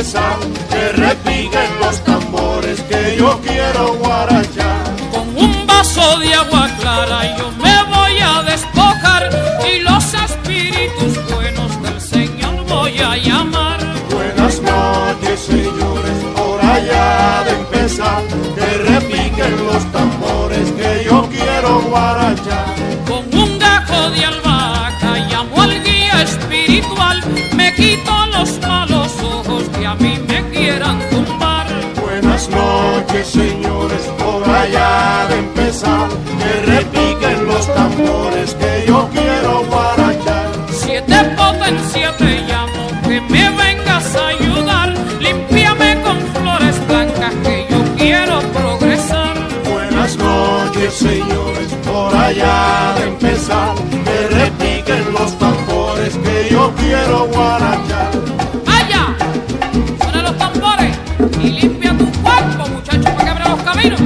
empezar, que repiquen los tambores que yo quiero guarachar. Con un vaso de agua clara yo me voy a despojar y los espíritus buenos del Señor voy a llamar. Buenas noches, señores, hora ya de empezar, que repiquen los tambores que yo quiero guarachar. Con un gajo de albahaca llamo al guía espiritual, me quito los malos ojos que a mí me quieran tumbar. Buenas noches, señores, hora ya de empezar, que repiquen los tambores que yo quiero guarachar. 7 potencias te llamo, que me vengas a ayudar, límpiame con flores blancas que yo quiero progresar. Buenas noches, señores, hora ya de empezar, que repiquen los tambores que yo quiero guarachar. ¡Allá! Suena los tambores y limpia tu cuerpo, muchacho, para que abra los caminos.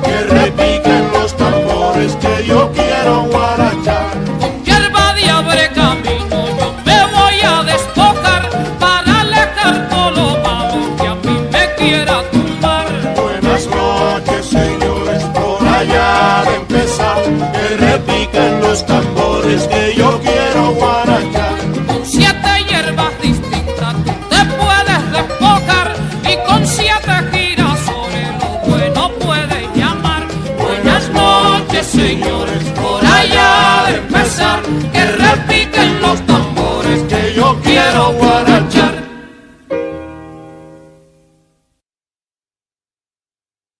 Que repiquen los tambores que yo quiero guarachar. Con hierba de abre camino yo me voy a despojar para alejar todo lo malo que a mí me quiera tumbar. Buenas noches, señores, hora ya de empezar, que repiquen los tambores que yo quiero guarachar. Con 7 hierbas distintas tú te puedes despojar y con 7 girasoles lo bueno puedes llamar. Buenas noches, señores, por allá de empezar, que repiquen los tambores.